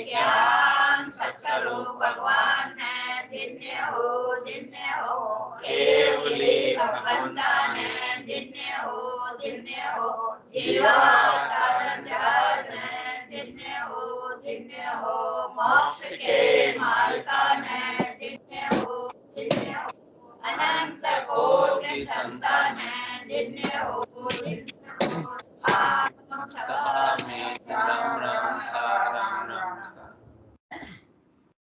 ज्ञान सत्स्वरूप भगवान ने दिन्य हो केवली भगवंता ने दिन्य हो जीवा कारण जगत ने दिन्य हो मोक्ष के मार्गा ने दिन्य हो अनंत कोटि संतान दिन्य हो सभा में राम राम सा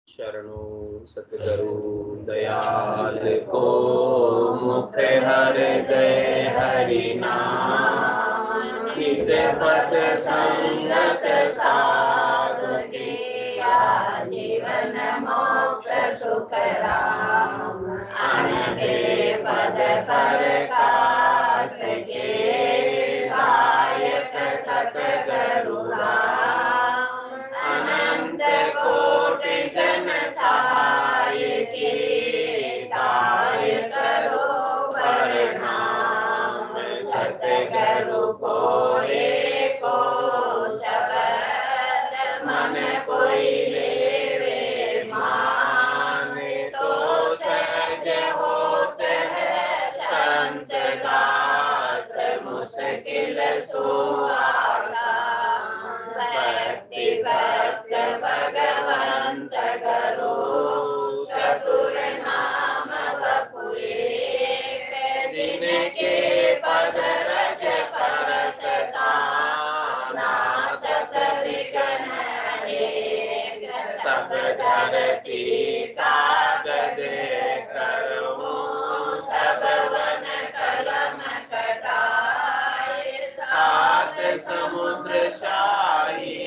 शरणो सतगुरु दयाल को मुख हृदय हरि नाम नित पद संगत साधु की जीवन मोक्ष सुख राम अनबे पद प्रकाश के गायक सतगुरु राम अनंत कोटि जन सहाय के गाय करो प्रणाम सतगुरु को एको शब्द मन कोई लेवे मान तो सहज होत है संत दास मुश्किल सुआसा भक्ति भक्त भगवंत गुरु चतुर नाम बपुए जिनके पद रज परसता नासत विघ्न सब धरती कागज करो सब वन कलम कटाए सात समुद्र शाही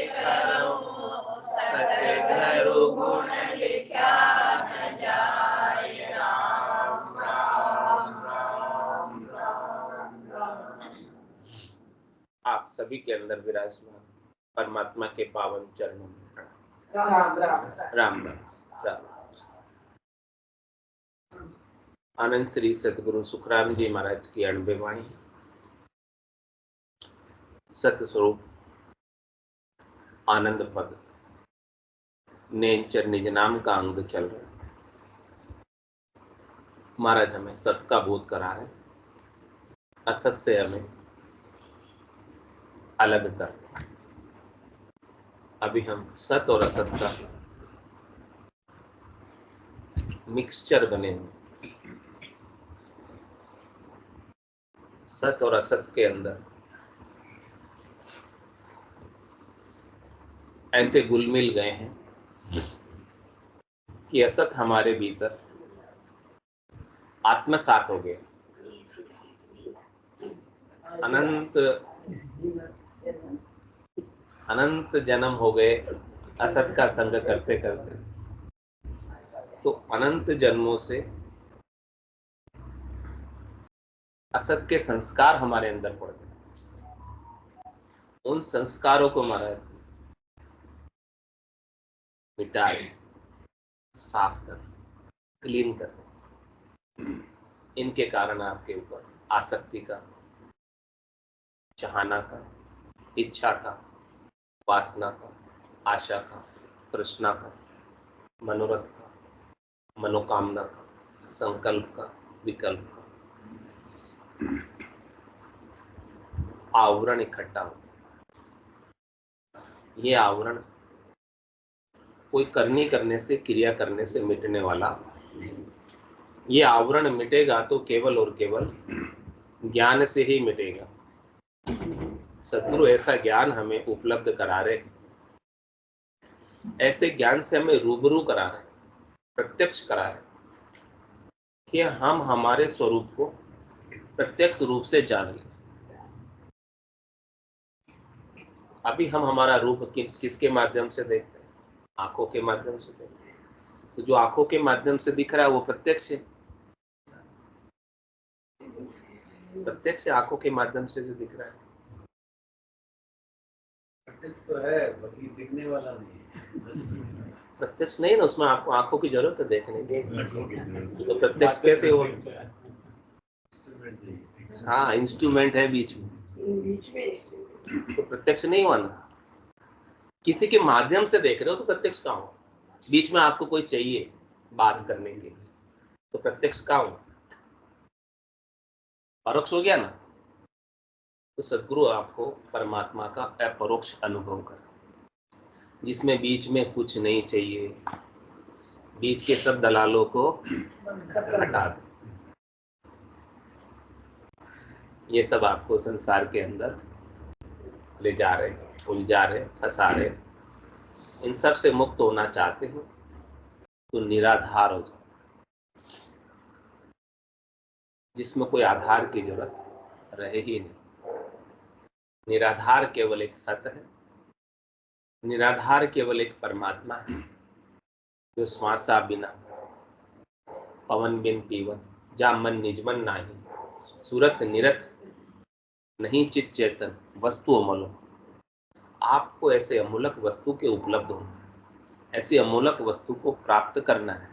करो सतगुरु गुण लिखा न जाए राम राम राम राम राम। आप सभी के अंदर विराजमान परमात्मा के पावन चरणों में राम राम राम राम। आनंद श्री सतगुरु सुखराम जी महाराज की अणबे वाणी सत्य स्वरूप आनंद पद नेंचर निज नाम का अंग चल रहा है। महाराज हमें सत्य का बोध करा रहे, असत से हमें अलग कर रहे। अभी हम सत और असत का मिक्सचर बने हुए, सत और असत के अंदर ऐसे घुल मिल गए हैं कि असत हमारे भीतर आत्मसात हो गया। अनंत जन्म हो गए असत का संग करते करते, तो अनंत जन्मों से असत के संस्कार हमारे अंदर पड़ गए। उन संस्कारों को महाराज मिटाए, साफ कर, क्लीन कर। इनके कारण आपके ऊपर आसक्ति का, चाहना का, इच्छा का, वासना का, आशा का, तृष्णा का, मनोरथ का, मनोकामना का, संकल्प का, विकल्प का आवरण इकट्ठा हो। ये आवरण कोई करनी करने से, क्रिया करने से मिटने वाला नहीं। ये आवरण मिटेगा तो केवल और केवल ज्ञान से ही मिटेगा। सद्गुरु ऐसा ज्ञान हमें उपलब्ध करा रहे, ऐसे ज्ञान से हमें रूबरू करा रहे, प्रत्यक्ष करा रहे कि हम हमारे स्वरूप को प्रत्यक्ष रूप से जान लें। अभी हम हमारा रूप किसके माध्यम से देखते हैं? आंखों के माध्यम से देखते हैं। तो जो आंखों के माध्यम से दिख रहा है वो प्रत्यक्ष है। प्रत्यक्ष आंखों के माध्यम से जो दिख रहा है प्रत्यक्ष तो है, बाकी दिखने वाला नहीं है। प्रत्यक्ष नहीं ना, उसमें आपको आंखों की जरूरत है देखने की। तो प्रत्यक्ष कैसे हो? हाँ, इंस्ट्रूमेंट है बीच में, तो प्रत्यक्ष नहीं हुआ ना। किसी के माध्यम से देख रहे हो तो प्रत्यक्ष कहाँ हो? बीच में आपको कोई चाहिए बात करने के लिए तो प्रत्यक्ष कहाँ हो? परोक्ष हो गया ना। तो सद्गुरु आपको परमात्मा का अपरोक्ष अनुभव कर, जिसमें बीच में कुछ नहीं चाहिए, बीच के सब दलालों को हटा दो। ये सब आपको संसार के अंदर ले जा रहे, उलझा रहे, फंसा रहे। इन सब से मुक्त होना चाहते हो तो निराधार हो जाओ, जिसमें कोई आधार की जरूरत रहे ही नहीं। निराधार केवल एक सत्य है, निराधार केवल एक परमात्मा है, जो श्वासा बिना पवन बिन पीवन, जा मन निजमन नाही, सूरत निरत नहीं चित चेतन वस्तु अमूलक। आपको ऐसे अमूलक वस्तु के उपलब्ध होना, ऐसी अमूलक वस्तु को प्राप्त करना है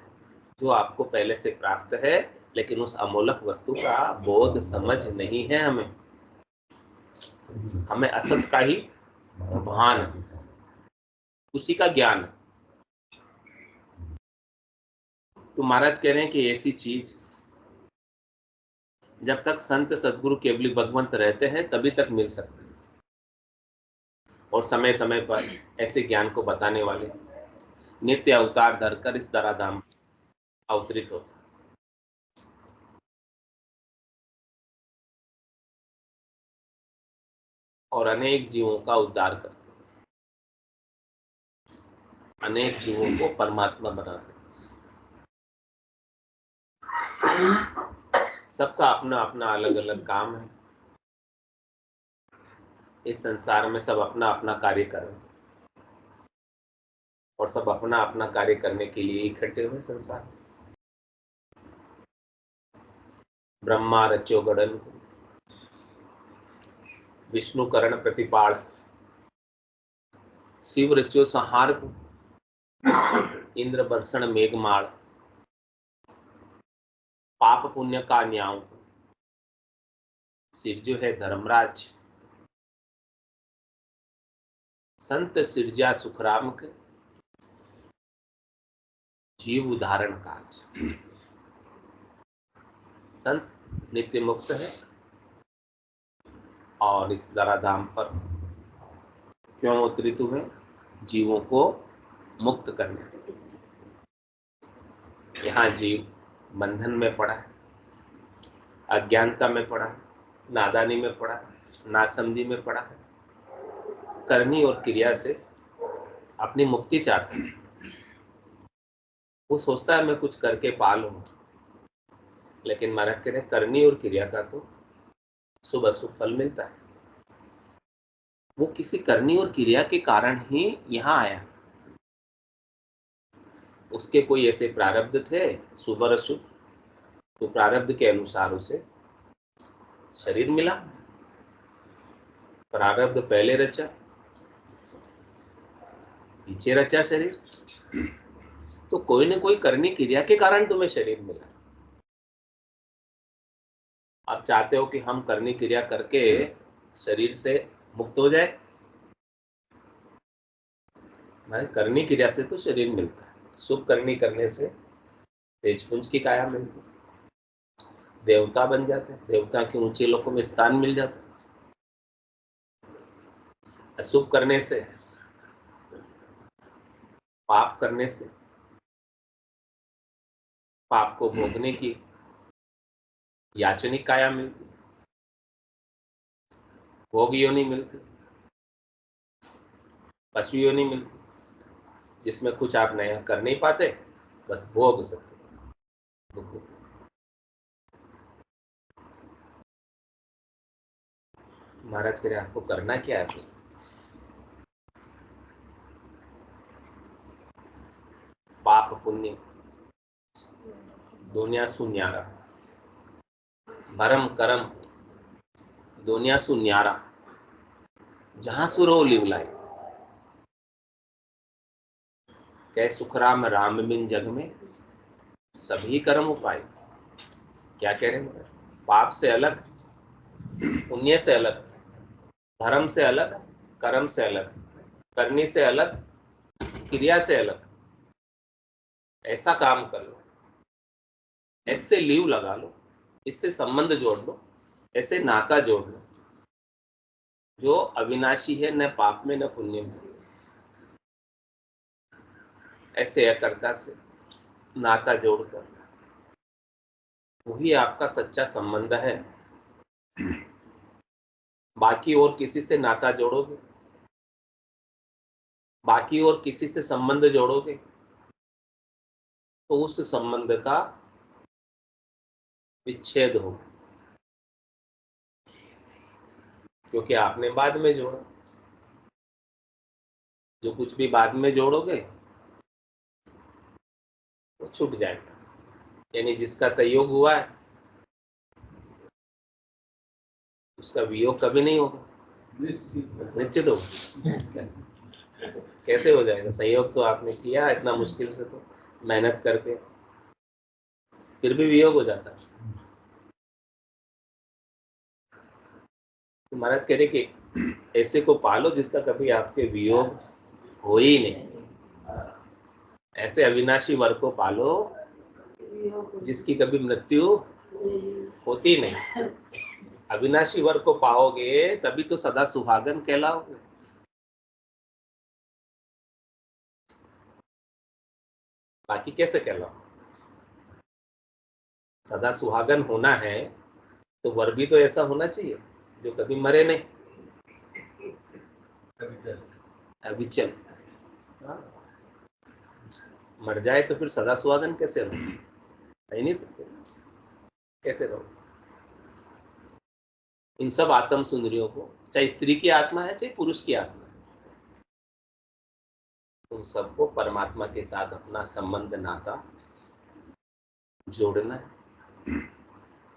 जो आपको पहले से प्राप्त है, लेकिन उस अमूलक वस्तु का बोध समझ नहीं है। हमें असत का ही भान, उसी का ज्ञान। तो महाराज कह रहे हैं कि ऐसी चीज जब तक संत सदगुरु केवली भगवंत रहते हैं तभी तक मिल सकती है, और समय समय पर ऐसे ज्ञान को बताने वाले नित्य अवतार धरकर इस धराधाम अवतरित होता है। और अनेक जीवों का उद्धार करते हैं, अनेक जीवों को परमात्मा बनाते हैं। सबका अपना अपना अलग अलग काम है। इस संसार में सब अपना अपना कार्य कर रहे हैं, और सब अपना अपना कार्य करने के लिए इकट्ठे हुए संसार। ब्रह्मा रचो गड़न को, विष्णु करण प्रतिपाल, शिव रचो संहार को, इंद्र बरसण मेघमाल, पाप पुण्य का न्याय, सिर जो है धर्मराज, संत सिरजा सुखराम के, जीव उदाहरण काज। संत नित्य मुक्त है, और इस धराधाम पर क्यों अवतरित हुए? जीवों को मुक्त करने के लिए। यहाँ जीव बंधन में पड़ा है, अज्ञानता में पड़ा है, नादानी में पड़ा है, नासमझी में पड़ा है, करनी और क्रिया से अपनी मुक्ति चाहता है। वो सोचता है मैं कुछ करके पा लूंगा, लेकिन महाराज कह रहे करनी और क्रिया का तो शुभ अशुभ फल मिलता है। वो किसी करनी और क्रिया के कारण ही यहाँ आया। उसके कोई ऐसे प्रारब्ध थे शुभ और अशुभ, तो प्रारब्ध के अनुसार उसे शरीर मिला। प्रारब्ध पहले रचा, पीछे रचा शरीर, तो कोई न कोई करनी क्रिया के कारण तुम्हें शरीर मिला। आप चाहते हो कि हम करनी क्रिया करके शरीर से मुक्त हो जाए? करनी क्रिया से तो शरीर मिलता है, शुभ करनी करने से तेजपुंज की काया मिलती है, देवता बन जाते हैं, देवता के ऊंचे लोकों में स्थान मिल जाता है। अशुभ करने से, पाप करने से, पाप को भोगने की याचनिक काया मिलती, भोग योनि मिलती, पशु योनि मिलती, जिसमें कुछ आप नया कर नहीं पाते, बस भोग सकते। महाराज कह रहे आपको करना क्या है? पाप पुण्य दुनिया सु न्यारा, भरम करम दुनिया सु न्यारा, जहां सुरो लिवलाय, कह सुखराम राम बिन जग में सभी कर्म उपाय। क्या कह रहे हैं? पाप से अलग, पुण्य से अलग, धर्म से अलग, कर्म से अलग, करनी से अलग, क्रिया से अलग। ऐसा काम कर लो, ऐसे लीव लगा लो, इससे संबंध जोड़ लो, ऐसे नाता जोड़ लो जो अविनाशी है, न पाप में न पुण्य में। ऐसे अकर्ता से नाता जोड़कर वही आपका सच्चा संबंध है। बाकी और किसी से नाता जोड़ोगे, बाकी और किसी से संबंध जोड़ोगे तो उस संबंध का विच्छेद हो, क्योंकि आपने बाद में जोड़ा। जो कुछ भी बाद में जोड़ोगे वो छूट जाएगा। यानी जिसका संयोग हुआ है उसका वियोग कभी नहीं होगा, निश्चित होगा। कैसे हो जाएगा? संयोग तो आपने किया इतना मुश्किल से, तो मेहनत करके, फिर भी वियोग हो जाता है। तो महाराज कह रहे कि ऐसे को पालो जिसका कभी आपके वियोग हो ही नहीं। ऐसे अविनाशी वर को पालो जिसकी कभी मृत्यु होती नहीं। अविनाशी वर को पाओगे तभी तो सदा सुहागन कहलाओगे। बाकी कैसे कहलाओ? सदा सुहागन होना है तो वर भी तो ऐसा होना चाहिए जो कभी मरे नहीं, अविचल। हाँ। मर जाए तो फिर सदा सुहागन कैसे रहो? रह नहीं सकते। कैसे रहो? इन सब आत्म सुंदरियों को, चाहे स्त्री की आत्मा है चाहे पुरुष की आत्मा है, उन सबको परमात्मा के साथ अपना संबंध नाता जोड़ना है।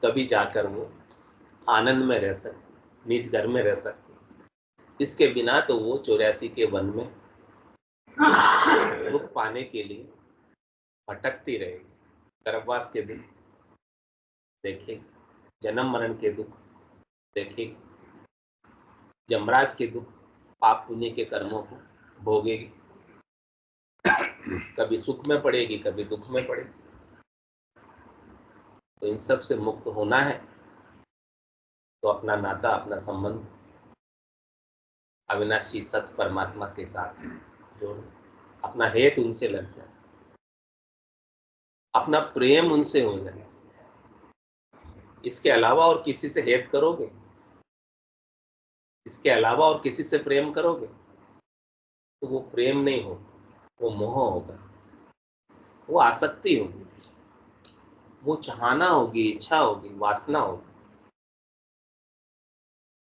तभी जाकर वो आनंद में रह सकते, निज घर में रह सकते। इसके बिना तो वो 84 के वन में दुख पाने के लिए भटकती रहेगी। गर्भवास के दुख देखेगी, जन्म मरण के दुख देखेगी, जमराज के दुख, पाप पुण्य के कर्मों को भोगेगी। कभी सुख में पड़ेगी, कभी दुख में पड़ेगी। तो इन सब से मुक्त होना है तो अपना नाता, अपना संबंध अविनाशी सत परमात्मा के साथ जोड़ो। अपना हेत उनसे लग जाए, अपना प्रेम उनसे हो जाए। इसके अलावा और किसी से हेत करोगे, इसके अलावा और किसी से प्रेम करोगे तो वो प्रेम नहीं होगा, वो मोह होगा, वो आसक्ति होगी, वो चाहना होगी, इच्छा होगी, वासना होगी।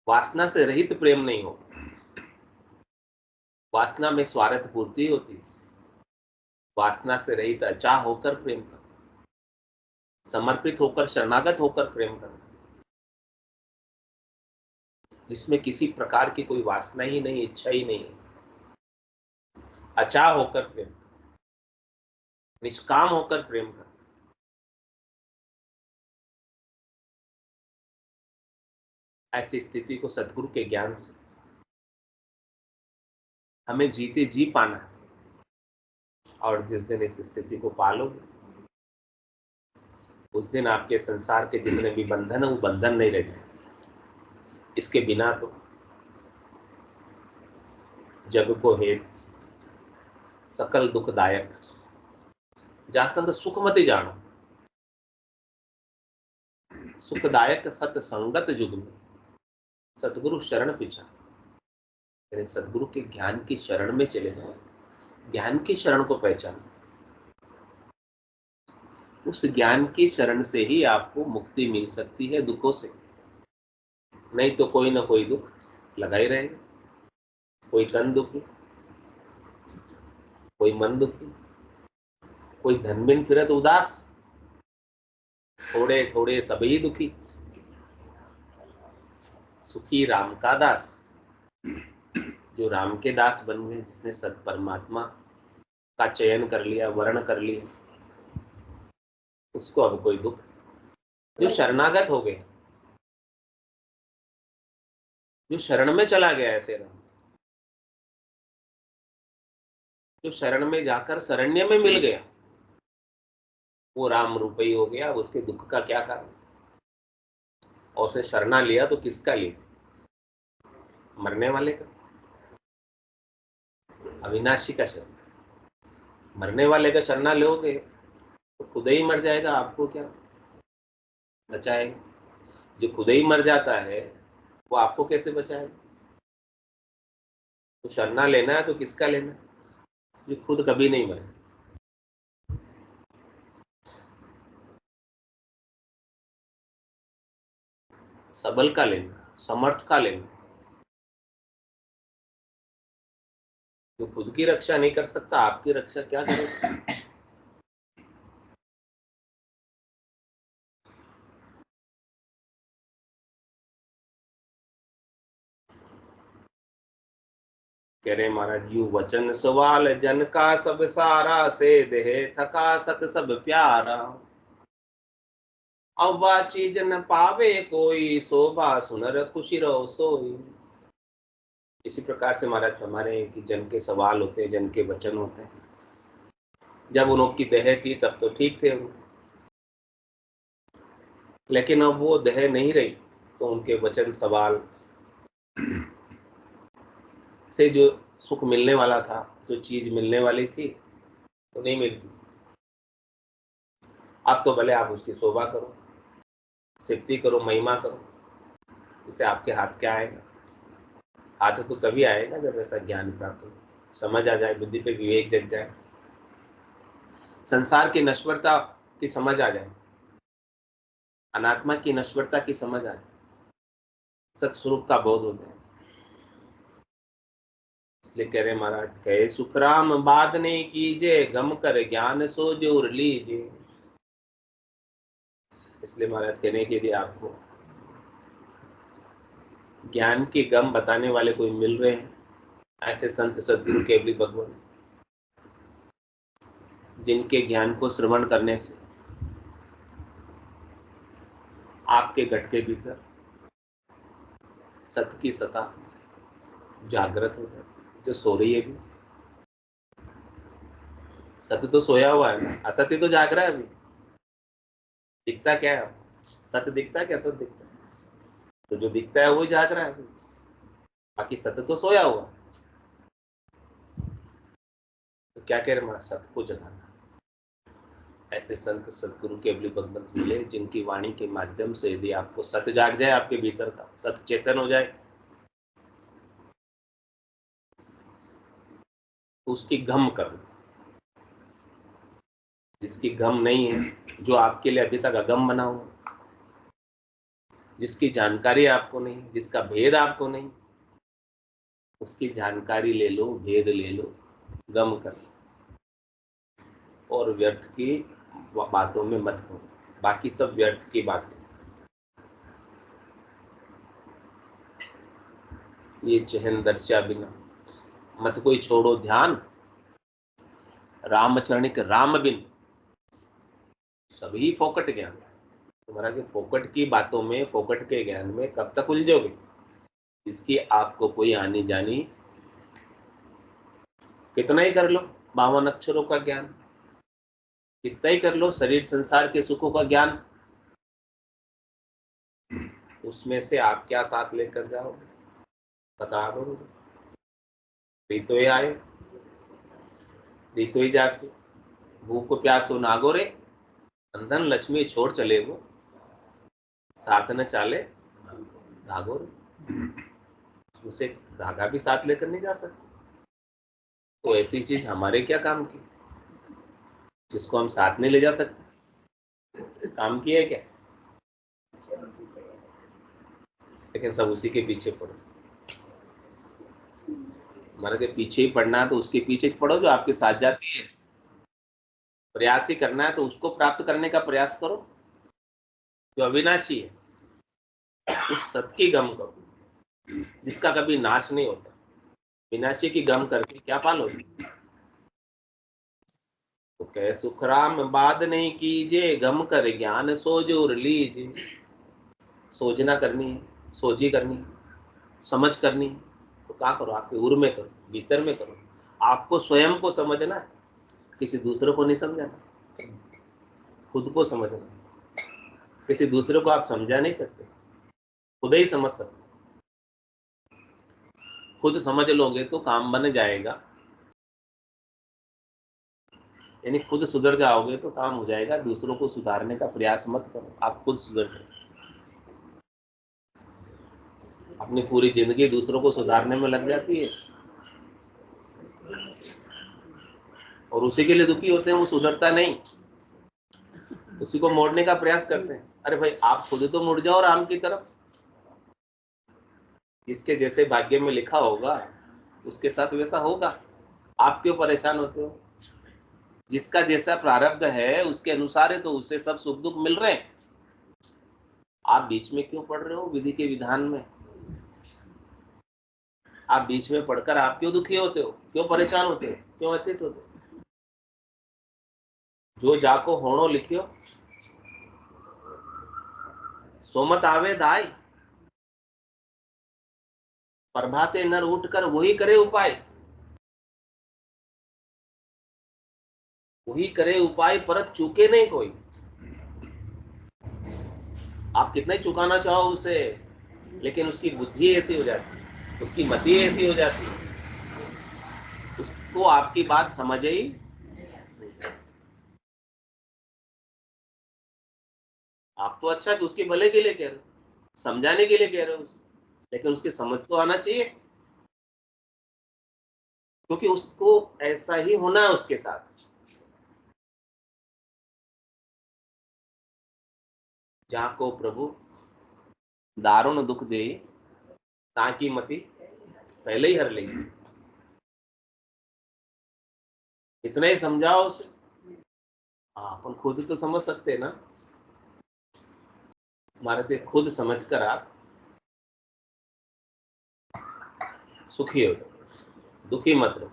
वासना से रहित प्रेम नहीं होगा। वासना में स्वार्थ पूर्ति होती है। वासना से रहित अचाह होकर प्रेम करना, समर्पित होकर, शरणागत होकर प्रेम करना, जिसमें किसी प्रकार की कोई वासना ही नहीं, इच्छा ही नहीं है। अचाह होकर प्रेम करना, निष्काम होकर प्रेम करना। ऐसी स्थिति को सद्गुरु के ज्ञान से हमें जीते जी पाना है। और जिस दिन इस स्थिति को पालोगे उस दिन आपके संसार के जितने भी बंधन है वो बंधन नहीं रह जाए। इसके बिना तो जग को हेत सकल दुखदायक, जा संग सुख मत जानो। सुखदायक सत संगत युग में सतगुरु शरण पिछा। यानी सतगुरु के ज्ञान की शरण में चले जाओ, ज्ञान की शरण को पहचानो। उस ज्ञान की शरण से ही आपको मुक्ति मिल सकती है दुखों से, नहीं तो कोई ना कोई दुख लगा ही रहेगा। कोई तन दुखी, कोई मन दुखी, कोई धन बिन फिरत उदास, थोड़े थोड़े सभी दुखी। सुखी राम का दास, जो राम के दास बन गए, जिसने सत परमात्मा का चयन कर लिया, वर्ण कर लिया, उसको अब कोई दुख। जो शरणागत हो गए, जो शरण में चला गया ऐसे राम, जो शरण में जाकर शरण्य में मिल गया वो राम रूपी हो गया, उसके दुख का क्या कारण। और उसे शरणा लिया तो किसका लिया? मरने वाले का, अविनाशी का शरण। मरने वाले का शरणा लोगे तो खुद ही मर जाएगा, आपको क्या बचाएगा? जो खुद ही मर जाता है वो आपको कैसे बचाएगा? तो शरणा लेना है तो किसका लेना? जो खुद कभी नहीं मरे। सबल का लेना, समर्थ का लेना। जो खुद की रक्षा नहीं कर सकता आपकी रक्षा क्या करेगा? कह रहे महाराज, यू वचन सवाल जन का सब सारा, से देह थका सत सब प्यारा। अब बाची जन पावे कोई, शोभा सुनर खुशी रहो सोई। इसी प्रकार से महाराज हमारे कि जन के सवाल होते हैं, जन के वचन होते हैं। जब उनकी देह थी तब तो ठीक थे उनके, लेकिन अब वो देह नहीं रही तो उनके वचन सवाल से जो सुख मिलने वाला था, जो चीज मिलने वाली थी, तो नहीं मिलती। अब तो भले आप उसकी शोभा करो, सिद्धि करो, महिमा करो, इससे आपके हाथ क्या आएगा? हाथ तो तभी आएगा जब ऐसा ज्ञान प्राप्त हो, समझ आ जाए, बुद्धि पे विवेक जग जाए, संसार की नश्वरता की समझ आ जाए, अनात्मा की नश्वरता की समझ आ जाए, सत्स्वरूप का बोध हो जाए। इसलिए कह रहे महाराज, कहे सुखराम बात नहीं कीजिए, गम कर ज्ञान सो जोर लीजिए। इसलिए महाराज कहने के लिए आपको ज्ञान के गम बताने वाले कोई मिल रहे हैं, ऐसे संत सद्गुरु केवली भगवान, जिनके ज्ञान को श्रवण करने से आपके घट के भीतर सत्य की सत्ता जागृत हो जाती। जो सो रही है भी, सत्य तो सोया हुआ है ना, असत्य तो जाग रहा है अभी। दिखता क्या है? सत्य दिखता है क्या? असत्य दिखता है? तो जो दिखता है वो जाग रहा है अभी, बाकी सत्य तो सोया हुआ। तो क्या कह रहे हैं? सत्य को जगाना। ऐसे संत सदगुरु केवली भगवंत मिले, जिनकी वाणी के माध्यम से यदि आपको सत्य जाग जाए, आपके भीतर का सत्य चेतन हो जाए, तो उसकी गम करना। जिसकी गम नहीं है, जो आपके लिए अभी तक अगम बना हो, जिसकी जानकारी आपको नहीं, जिसका भेद आपको नहीं, उसकी जानकारी ले लो, भेद ले लो, गम कर लो, और व्यर्थ की बातों में मत पड़ो। बाकी सब व्यर्थ की बातें। ये चहन दर्शा बिना मत कोई छोड़ो ध्यान, रामचरणिक राम बिन सभी फोकट ज्ञान। तुम्हारा के फोकट की बातों में, फोकट के ज्ञान में कब तक उलझोगे? इसकी आपको कोई आनी जानी, कितना ही कर लो 52 अक्षरों का ज्ञान, कितना ही कर लो शरीर संसार के सुखों का ज्ञान, उसमें से आप क्या साथ लेकर जाओगे? बता दो मुझे। रीतो ही आए, रीतो ही जासे, भूख प्यासो नागोरे, अंधन लक्ष्मी छोड़ चले वो, साथ न चाले धागोरे। उसमें से धागा भी साथ लेकर नहीं जा सकते। तो ऐसी चीज हमारे क्या काम की, जिसको हम साथ नहीं ले जा सकते? काम की है क्या? लेकिन सब उसी के पीछे पड़ो। हमारे के पीछे ही पड़ना है तो उसके पीछे पड़ो जो आपके साथ जाती है। प्रयास ही करना है तो उसको प्राप्त करने का प्रयास करो जो अविनाशी है। उस सत्य की गम करो जिसका कभी नाश नहीं होता। विनाशी की गम करके क्या पालोगे? तो कह सुखराम बात नहीं कीजिए, गम कर ज्ञान सोजोर लीजिए। सोचना करनी है, सोची करनी है, समझ करनी है, तो क्या करो? आपके उर में करो, भीतर में करो। आपको स्वयं को समझना है, किसी दूसरे को नहीं समझाना, खुद को समझना। किसी दूसरे को आप समझा नहीं सकते, खुद ही समझ सकते। खुद समझ लोगे तो काम बन जाएगा, यानी खुद सुधर जाओगे तो काम हो जाएगा। दूसरों को सुधारने का प्रयास मत करो, आप खुद सुधर जाओ। अपनी पूरी जिंदगी दूसरों को सुधारने में लग जाती है और उसी के लिए दुखी होते हैं, वो सुधरता नहीं, उसी को मोड़ने का प्रयास करते हैं। अरे भाई, आप खुद तो मुड़ जाओ राम की तरफ। जिसके जैसे भाग्य में लिखा होगा उसके साथ वैसा होगा। आप क्यों परेशान होते हो? जिसका जैसा प्रारब्ध है उसके अनुसार है, तो उसे सब सुख दुख मिल रहे हैं। आप बीच में क्यों पढ़ रहे हो विधि के विधान में? आप बीच में पढ़कर आप क्यों दुखी होते हो, क्यों परेशान होते हो, क्यों व्यथित होते हो? जो जाको होणो लिखियो सोमत आवे दाय, प्रभाते नर उठकर वही करे उपाय। वही करे उपाय, परत चूके नहीं कोई। आप कितना ही चुकाना चाहो उसे, लेकिन उसकी बुद्धि ऐसी हो जाती है, उसकी मति ऐसी हो जाती है, उसको आपकी बात समझ ही। आप तो अच्छा कि उसके भले के लिए कह रहे हो, समझाने के लिए कह रहे हो उसे, लेकिन उसकी समझ तो आना चाहिए, क्योंकि उसको ऐसा ही होना है उसके साथ। जाको प्रभु दारुण दुख दे, ताकि मति पहले ही हर लेगी। इतना ही समझाओ उसे। अपन खुद तो समझ सकते हैं ना, हमारे से खुद समझकर आप सुखी हो, दुखी मत रहो।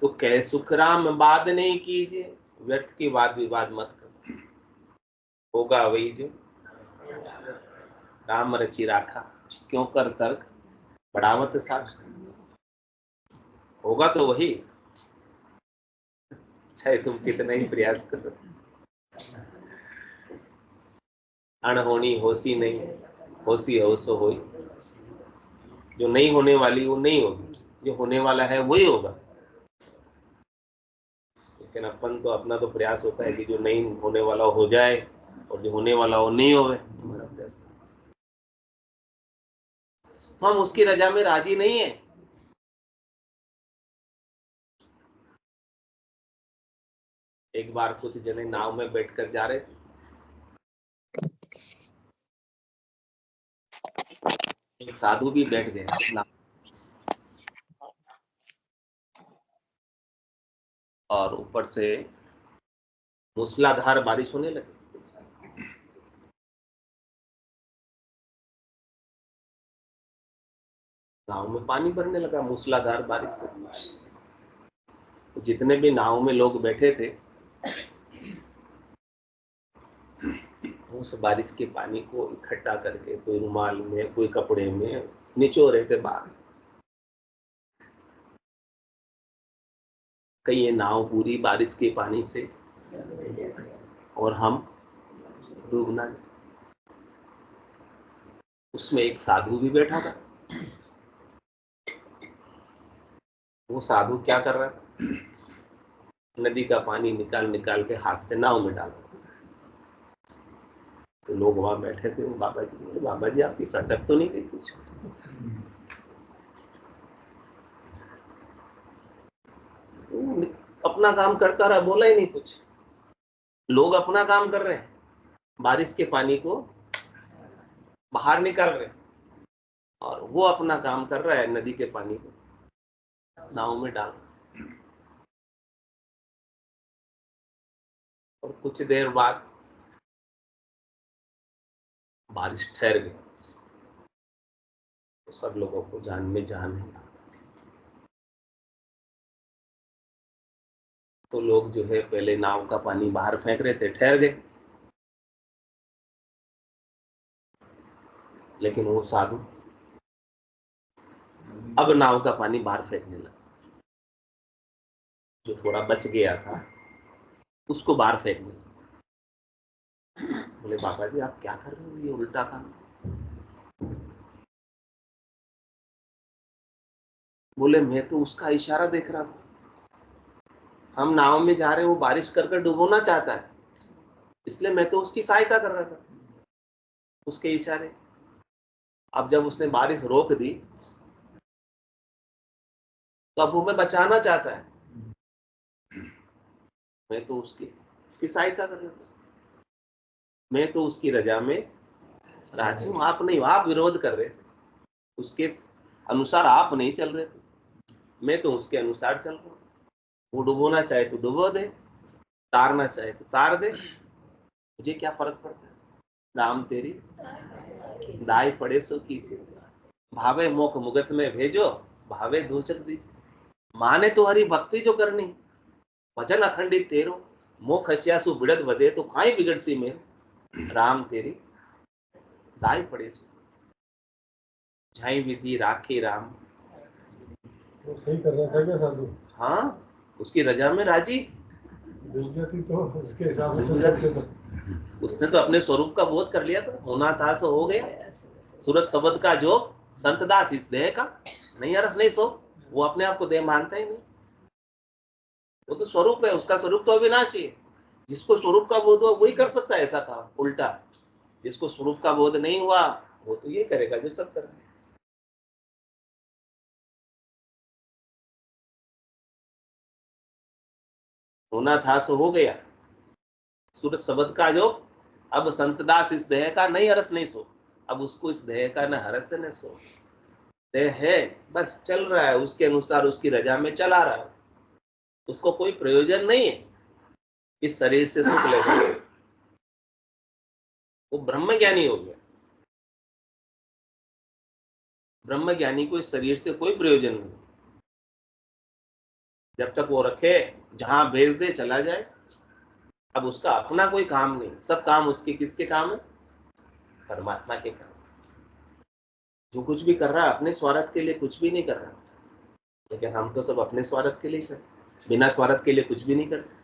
तो कह सुख राम बात नहीं कीजिए, व्यर्थ की वाद विवाद मत करो। होगा वही जो राम रचि राखा, क्यों कर तर्क बढ़ावत साख। होगा तो वही, चाहे तुम कितना ही प्रयास करो। अनहोनी होसी नहीं, होसी हो सो होई। जो नहीं होने वाली वो नहीं होगी, जो होने वाला है वही होगा। लेकिन अपन तो अपना तो प्रयास होता है कि जो नहीं होने वाला हो जाए और जो होने वाला वो नहीं होवे, हमारा प्रयास। तो हम उसकी रजा में राजी नहीं है। एक बार कुछ जने नाव में बैठकर जा रहे थे, एक साधु भी बैठ गए नाव, और ऊपर से मूसलाधार बारिश होने लगी। नाव में पानी भरने लगा मूसलाधार बारिश से। तो जितने भी नाव में लोग बैठे थे, उस बारिश के पानी को इकट्ठा करके कोई रुमाल में, कोई कपड़े में निचो रहे थे बाहर। कहीं ये नाव पूरी बारिश के पानी से और हम डूबना नहीं। उसमें एक साधु भी बैठा था। वो साधु क्या कर रहा था, नदी का पानी निकाल निकाल के हाथ से नाव में डाल। तो लोग वहां बैठे थे, वो बाबा जी बोले, बाबा जी आपकी सटक तो नहीं गई कुछ? अपना काम करता रहा, बोला ही नहीं कुछ। लोग अपना काम कर रहे हैं, बारिश के पानी को बाहर निकाल रहे हैं, और वो अपना काम कर रहा है, नदी के पानी को नाव में डाल। और कुछ देर बाद बारिश ठहर गई, तो सब लोगों को जान में जान है। तो लोग जो है पहले नाव का पानी बाहर फेंक रहे थे, ठहर गए। लेकिन वो साधु अब नाव का पानी बाहर फेंकने लगा, जो थोड़ा बच गया था उसको बाहर फेंकने लगा। बोले बाबा जी आप क्या कर रहे हो, ये उल्टा काम। बोले मैं तो उसका इशारा देख रहा था, हम नाव में जा रहे हैं, वो बारिश कर कर डुबोना चाहता है, इसलिए मैं तो उसकी सहायता कर रहा था, उसके इशारे। अब जब उसने बारिश रोक दी तो अब वो मैं बचाना चाहता है, मैं तो उसकी सहायता कर रहा था, मैं तो उसकी रजा में राजी हूं, आप नहीं, आप विरोध कर रहे थे, उसके अनुसार आप नहीं चल रहे थे, मैं तो उसके अनुसार चल रहा हूं। वो डुबोना चाहे तो डुबो दे, तारना चाहे तो तार दे, मुझे क्या फर्क पड़ता है। राम तेरी दाई पड़े सो कीजिए, भावे मोख मुगत में भेजो, भावे दूचक दीजिए। माने तो हरी भक्ति जो करनी, भजन अखंडित तेरो, मोख हस्यासु बिड़द बदे, तो काई बिगड़सी में, राम तेरी दाई पड़े सो झाई विधि राखे राम। तो सही कर रहा था क्या साधु? हाँ, उसकी रजा में राजी। बेइज्जती तो उसके हिसाब से सबसे तो उसने तो अपने स्वरूप का बोध कर लिया था, होना था सो हो गया। सूरत शब्द का जो संत दास इस देह का, नहीं अरस नहीं सो, वो अपने आप को देह मानता ही नहीं, वो तो स्वरूप है, उसका स्वरूप तो अविनाशी है। जिसको स्वरूप का बोध हुआ वही कर सकता है ऐसा काम, उल्टा जिसको स्वरूप का बोध नहीं हुआ वो तो ये करेगा जो सब कर रहे हैं। होना था सो हो गया, सूरत शब्द का जो, अब संतदास इस देह का नहीं हरस नहीं सो, अब उसको इस देह का न हरस न सो, देह है बस चल रहा है, उसके अनुसार उसकी रजा में चला रहा है, उसको कोई प्रयोजन नहीं है इस शरीर से सुख लेगा, वो ब्रह्म ज्ञानी हो गया। ब्रह्म ज्ञानी को इस शरीर से कोई प्रयोजन नहीं, जब तक वो रखे, जहां भेज दे चला जाए, अब उसका अपना कोई काम नहीं, सब काम उसके किसके काम है, परमात्मा के काम। जो कुछ भी कर रहा है अपने स्वार्थ के लिए कुछ भी नहीं कर रहा, लेकिन हम तो सब अपने स्वार्थ के लिए करते, बिना स्वार्थ के लिए कुछ भी नहीं करते।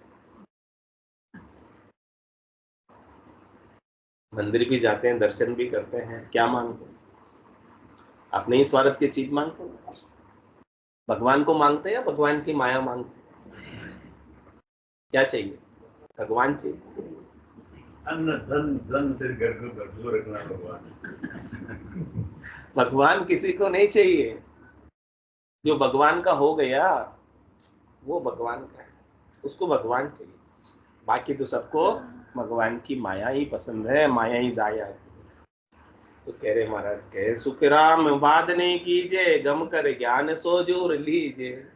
मंदिर भी जाते हैं, दर्शन भी करते हैं, क्या मांगते हैं, अपने ही स्वार्थ की चीज मांगते हैं। भगवान को मांगते हैं या भगवान की माया मांगते हैं, क्या चाहिए, भगवान चाहिए। अन्न धन धन से घर को भरपूर रखना भगवान। भगवान किसी को नहीं चाहिए, जो भगवान का हो गया वो भगवान का है, उसको भगवान चाहिए। बाकी तो सबको भगवान की माया ही पसंद है, माया ही दाया है। तो कह रहे महाराज, कहे सुख राम बात नहीं कीजिए, गम कर ज्ञान सो जोर लीजिए।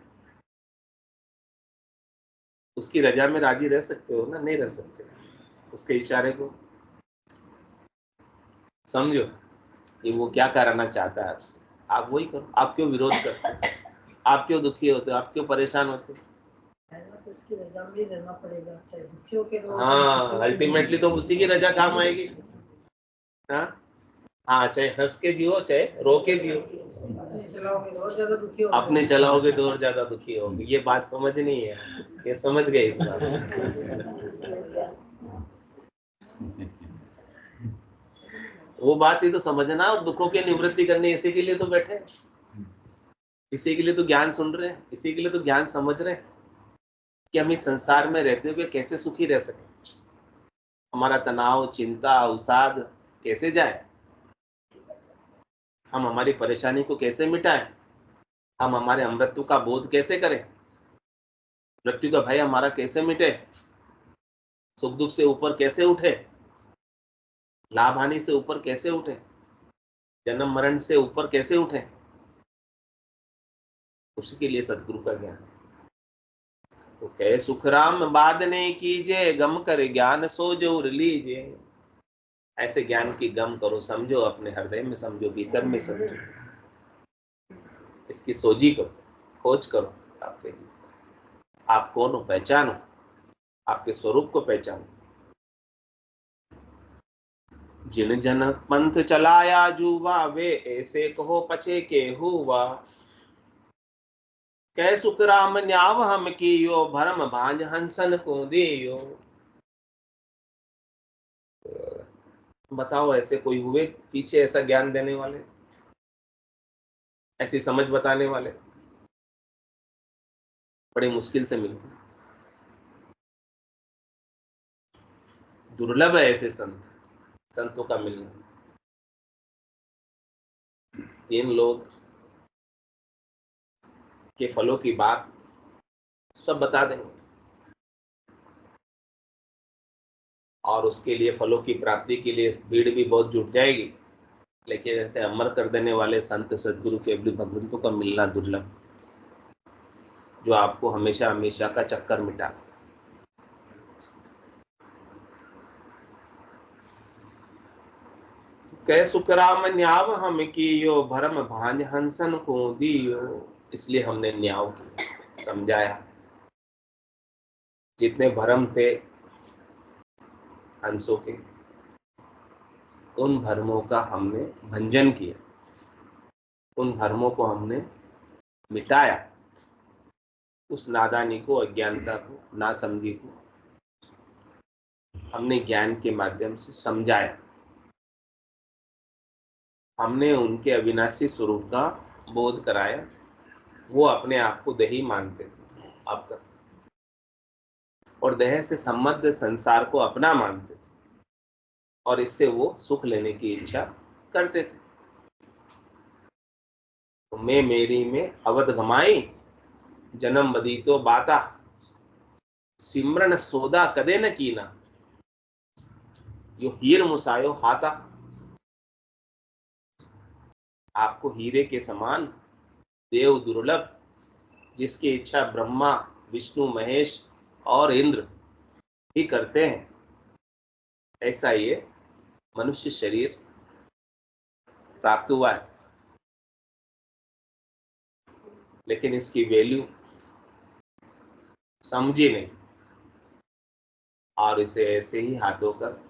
उसकी रजा में राजी रह सकते हो ना, नहीं रह सकते, उसके इशारे को समझो कि वो क्या कराना चाहता है आपसे, आप वही करो। आप क्यों विरोध करते हो, आप क्यों दुखी होते हो, आप क्यों परेशान होते हो? तो उसकी रजा में ही रहना पड़ेगा, चाहे दुखियों के लोग। हाँ, अल्टीमेटली तो उसी की रजा काम आएगी। हाँ हाँ, चाहे हंस के जियो चाहे रो के जियो, अपने चलाओगे तो और ज्यादा दुखी होगे। अपने चलाओगे तो और ज्यादा दुखी होगे। ये बात समझनी है, ये समझ गए इस बात। वो बात ही तो समझना, और दुखों की निवृत्ति करनी, इसी के लिए तो बैठे हैं, इसी के लिए तो ज्ञान सुन रहे हैं, इसी के लिए तो ज्ञान समझ रहे हैं कि हम इस संसार में रहते हुए कैसे सुखी रह सके, हमारा तनाव चिंता अवसाद कैसे जाए, हम हमारी परेशानी को कैसे मिटाएं, हम हमारे अमृत्यु का बोध कैसे करें, मृत्यु का भय हमारा कैसे मिटे, सुख दुख से ऊपर कैसे उठे, लाभ हानि से ऊपर कैसे उठे, जन्म मरण से ऊपर कैसे उठे, उसी के लिए सदगुरु का ज्ञान। तो कहे सुख राम बात नहीं कीजिए, गम कर ज्ञान सो जोर लीजिए। ऐसे ज्ञान की गम करो, समझो, अपने हृदय में समझो, भीतर में समझो, इसकी सोजी करो, खोज करो, आपके लिए आप कौन हो पहचानो, आपके स्वरूप को पहचानो। जिन जन पंथ चलाया जुवा, वे ऐसे कहो पछे के हुआ, कै सुख राम न्याव हम कियो, भरम भांज हंसन को दियो। बताओ ऐसे कोई हुए पीछे ऐसा ज्ञान देने वाले, ऐसी समझ बताने वाले? बड़े मुश्किल से मिलते हैं। दुर्लभ है ऐसे संतों का मिलना। जिन लोग के फलों की बात सब बता देंगे और उसके लिए फलों की प्राप्ति के लिए भीड़ भी बहुत जुट जाएगी, लेकिन ऐसे अमर कर देने वाले संत सदगुरु के भगवंतों का मिलना दुर्लभ, जो आपको हमेशा हमेशा का चक्कर मिटा। कै सुख राम न्याव हम कियो, भरम भांज हंसन को दियो। इसलिए हमने न्याव किया, समझाया। जितने भरम थे हंसों के, उन भरमों का हमने भंजन किया, उन भरमों को हमने मिटाया। उस नादानी को, अज्ञानता को, नासमझी को हमने ज्ञान के माध्यम से समझाया। हमने उनके अविनाशी स्वरूप का बोध कराया। वो अपने आप को देही मानते थे अब तक, और देह से संबद्ध संसार को अपना मानते थे, और इससे वो सुख लेने की इच्छा करते थे। तो मैं मेरी में अवध गमाई, जन्म बदी तो बाता, सिमरन सोदा कदे न कीना, यो हीर मुसायो हाथा। आपको हीरे के समान देव दुर्लभ, जिसकी इच्छा ब्रह्मा विष्णु महेश और इंद्र ही करते हैं, ऐसा ये मनुष्य शरीर प्राप्त हुआ है। लेकिन इसकी वैल्यू समझी नहीं, और इसे ऐसे ही हाथों कर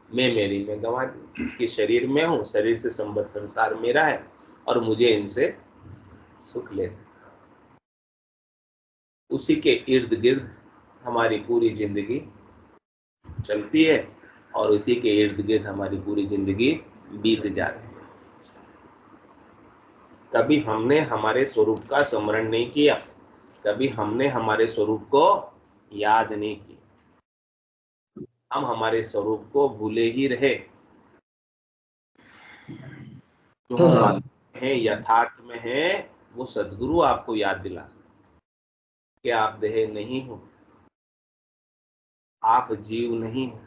मैं मेरी में गंवा दी कि शरीर में हूं, शरीर से संबद्ध संसार मेरा है और मुझे इनसे सुख लेना। उसी के इर्द गिर्द हमारी पूरी जिंदगी चलती है, और उसी के इर्द गिर्द हमारी पूरी जिंदगी बीत जाती है। कभी हमने हमारे स्वरूप का स्मरण नहीं किया, कभी हमने हमारे स्वरूप को याद नहीं किया। हम हमारे स्वरूप को भूले ही रहे। जो हम वास्तव में यथार्थ में है, वो सद्गुरु आपको याद दिला कि आप देह नहीं हो, आप जीव नहीं हो,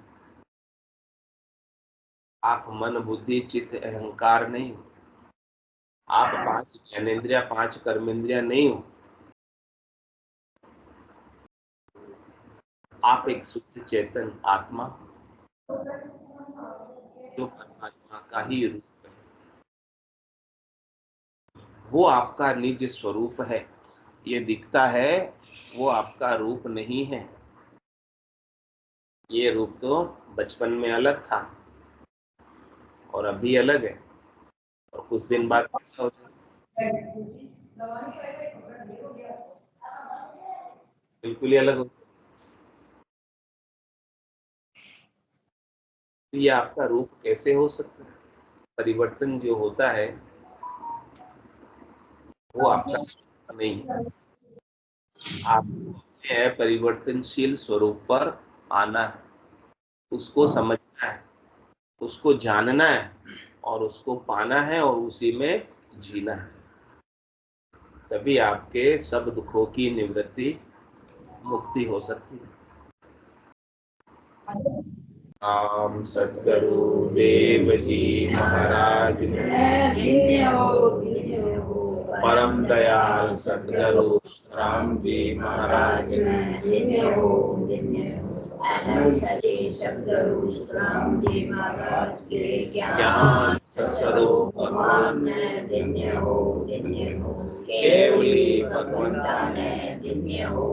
आप मन बुद्धि चित्त अहंकार नहीं हो, आप 5 ज्ञानेंद्रिया 5 कर्मेंद्रिया नहीं हो। आप एक शुद्ध चेतन आत्मा, जो परमात्मा का ही रूप है। वो आपका निज स्वरूप है। ये दिखता है, वो आपका रूप नहीं है। ये रूप तो बचपन में अलग था और अभी अलग है, और कुछ दिन बाद कैसा हो जाएगा, बिल्कुल ही अलग हो। ये आपका रूप कैसे हो सकता है? परिवर्तन जो होता है वो आपका स्वरूप नहीं है। आपको अपने परिवर्तनशील स्वरूप पर आना है, उसको समझना है, उसको जानना है, और उसको पाना है, और उसी में जीना है। तभी आपके सब दुखों की निवृत्ति, मुक्ति हो सकती है। राम सद्गुरु देव जी महाराज परम दयाल सद्गुरु राम जी महाराज सद्गुरु राम जी महाराज के ज्ञान स्वरूप भगवान ने दिन्य हो केवली भगवंता ने दिन्य हो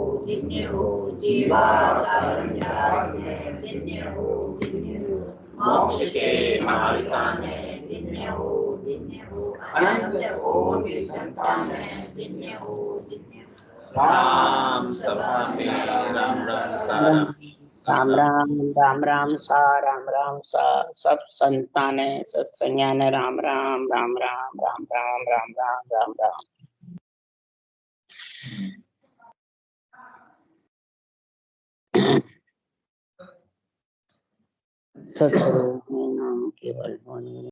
जीवा कारण जगत ने दिन्य हो मोक्ष के मार्ग ने दिन्य हो अनंत कोटि संतानें जिन्हें हो राम सभा में राम राम सा राम राम राम राम सा राम राम सा सब संताने सत्संज्ञान राम राम राम राम राम राम राम राम राम राम सत्स्वरूप में नाम केवल होने